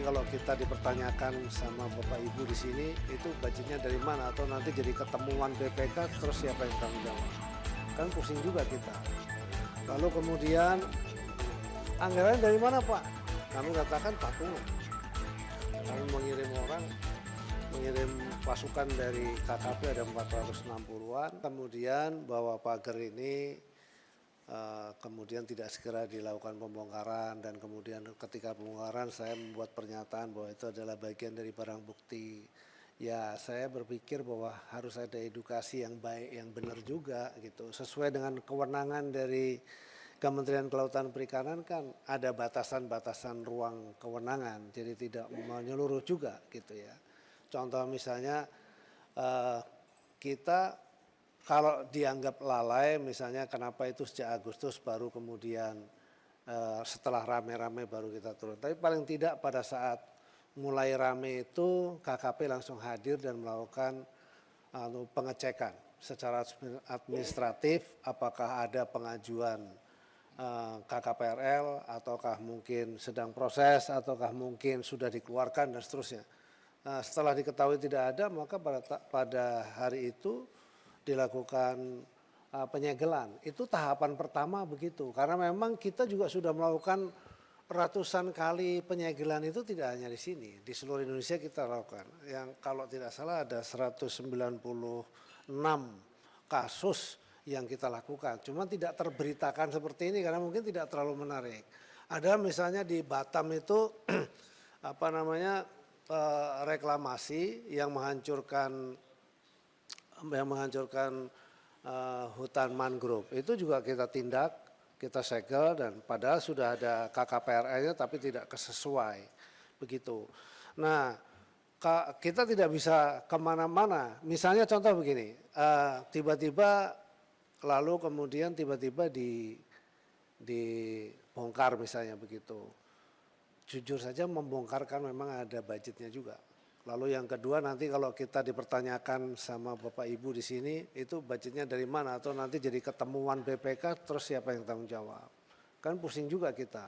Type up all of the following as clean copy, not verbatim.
kalau kita dipertanyakan sama Bapak Ibu di sini, itu budgetnya dari mana? Atau nanti jadi ketemuan BPK, terus siapa yang tanggung jawab? Kan pusing juga kita. Lalu kemudian, anggaran dari mana Pak? Kami katakan patungan. Kami mengirim orang, mengirim pasukan dari KKP ada 460-an. Kemudian bahwa pagar ini kemudian tidak segera dilakukan pembongkaran, dan kemudian ketika pembongkaran saya membuat pernyataan bahwa itu adalah bagian dari barang bukti. Ya, saya berpikir bahwa harus ada edukasi yang baik, yang benar juga gitu. Sesuai dengan kewenangan dari Kementerian Kelautan Perikanan kan ada batasan-batasan ruang kewenangan, jadi tidak menyeluruh juga gitu ya. Contoh misalnya kita kalau dianggap lalai, misalnya kenapa itu sejak Agustus baru kemudian setelah rame-rame baru kita turun. Tapi paling tidak pada saat mulai rame itu KKP langsung hadir dan melakukan pengecekan secara administratif, apakah ada pengajuan KKPRL, ataukah mungkin sedang proses, ataukah mungkin sudah dikeluarkan dan seterusnya. Setelah diketahui tidak ada, maka pada hari itu dilakukan penyegelan. Itu tahapan pertama begitu. Karena memang kita juga sudah melakukan ratusan kali penyegelan, itu tidak hanya di sini. Di seluruh Indonesia kita lakukan. Yang kalau tidak salah ada 196 kasus yang kita lakukan. Cuma tidak terberitakan seperti ini karena mungkin tidak terlalu menarik. Ada misalnya di Batam itu reklamasi yang menghancurkan hutan mangrove. Itu juga kita tindak, kita segel, dan padahal sudah ada KKPRL-nya tapi tidak sesuai begitu. Nah, kita tidak bisa kemana-mana. Misalnya contoh begini, tiba-tiba lalu kemudian tiba-tiba dibongkar misalnya begitu. Jujur saja membongkar kan memang ada budgetnya juga. Lalu yang kedua, nanti kalau kita dipertanyakan sama Bapak Ibu di sini, itu budgetnya dari mana? Atau nanti jadi ketemuan BPK, terus siapa yang tanggung jawab? Kan pusing juga kita.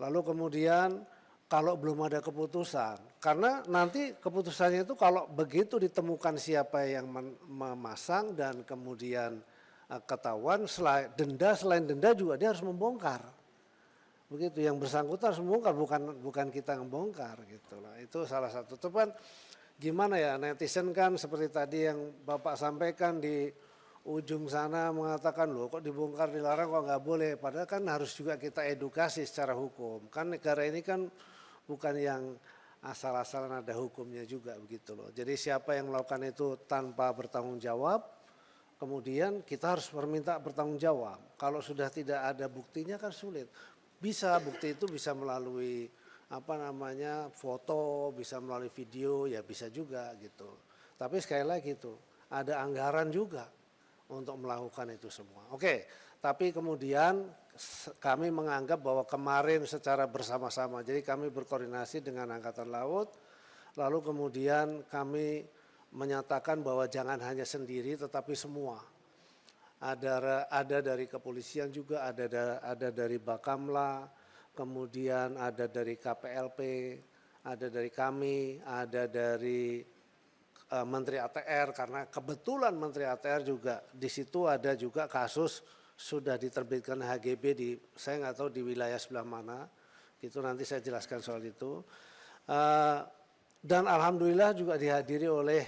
Lalu kemudian kalau belum ada keputusan, karena nanti keputusannya itu kalau begitu ditemukan siapa yang memasang dan kemudian ketahuan, selain denda juga dia harus membongkar. Begitu, yang bersangkutan harus membongkar, bukan kita yang membongkar gitu lah. Itu salah satu. Cuman gimana ya, netizen kan seperti tadi yang Bapak sampaikan di ujung sana mengatakan, loh kok dibongkar dilarang, kok nggak boleh. Padahal kan harus juga kita edukasi secara hukum. Kan negara ini kan bukan yang asal-asalan, ada hukumnya juga begitu loh. Jadi siapa yang melakukan itu tanpa bertanggung jawab, kemudian kita harus meminta bertanggung jawab. Kalau sudah tidak ada buktinya kan sulit. Bisa, bukti itu bisa melalui foto, bisa melalui video, ya bisa juga gitu. Tapi sekali lagi itu ada anggaran juga untuk melakukan itu semua. Oke, tapi kemudian kami menganggap bahwa kemarin secara bersama-sama, jadi kami berkoordinasi dengan Angkatan Laut, lalu kemudian kami menyatakan bahwa jangan hanya sendiri tetapi semua. Ada dari kepolisian juga, ada dari Bakamla, kemudian ada dari KPLP, ada dari kami, ada dari Menteri ATR, karena kebetulan Menteri ATR juga di situ ada juga kasus sudah diterbitkan HGB saya nggak tahu di wilayah sebelah mana, itu nanti saya jelaskan soal itu. Dan alhamdulillah juga dihadiri oleh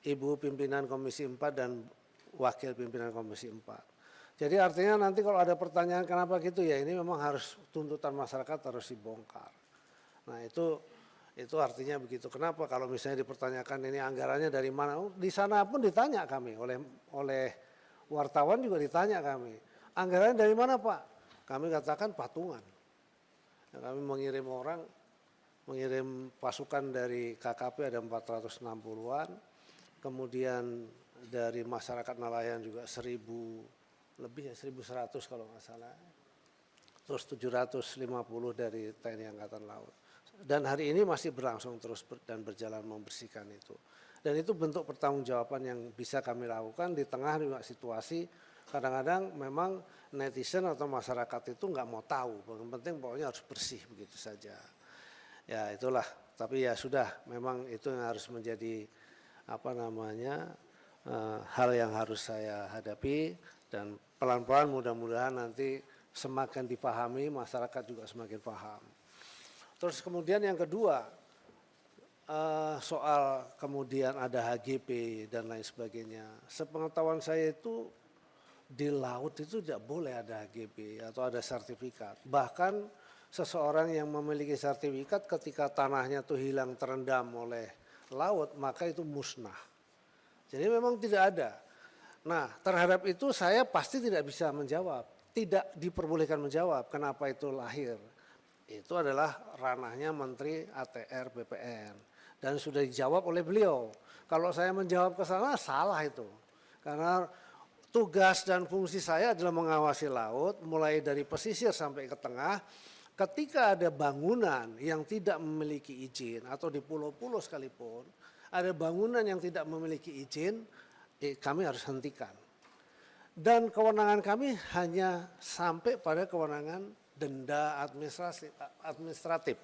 Ibu Pimpinan Komisi 4 dan Wakil Pimpinan Komisi 4. Jadi artinya nanti kalau ada pertanyaan kenapa gitu, ya ini memang harus tuntutan masyarakat harus dibongkar. Nah itu artinya begitu. Kenapa kalau misalnya dipertanyakan ini anggarannya dari mana? Di sana pun ditanya kami oleh wartawan juga ditanya kami. Anggarannya dari mana Pak? Kami katakan patungan. Ya, kami mengirim pasukan dari KKP ada 460-an. Kemudian dari masyarakat nelayan juga 1.100 kalau nggak salah. Terus 750 dari TNI Angkatan Laut. Dan hari ini masih berlangsung terus dan berjalan membersihkan itu. Dan itu bentuk pertanggungjawaban yang bisa kami lakukan di tengah juga situasi kadang-kadang memang netizen atau masyarakat itu nggak mau tahu. Yang penting pokoknya harus bersih begitu saja. Ya itulah, tapi ya sudah, memang itu yang harus menjadi hal yang harus saya hadapi, dan pelan-pelan mudah-mudahan nanti semakin dipahami, masyarakat juga semakin paham. Terus kemudian yang kedua, soal kemudian ada HGP dan lain sebagainya. Sepengetahuan saya itu di laut itu tidak boleh ada HGP atau ada sertifikat. Bahkan seseorang yang memiliki sertifikat ketika tanahnya itu hilang terendam oleh laut, maka itu musnah. Jadi memang tidak ada. Nah, terhadap itu saya pasti tidak bisa menjawab. Tidak diperbolehkan menjawab kenapa itu lahir. Itu adalah ranahnya Menteri ATR BPN. Dan sudah dijawab oleh beliau. Kalau saya menjawab ke sana, salah itu. Karena tugas dan fungsi saya adalah mengawasi laut, mulai dari pesisir sampai ke tengah. Ketika ada bangunan yang tidak memiliki izin, atau di pulau-pulau sekalipun, ada bangunan yang tidak memiliki izin, kami harus hentikan. Dan kewenangan kami hanya sampai pada kewenangan denda administratif.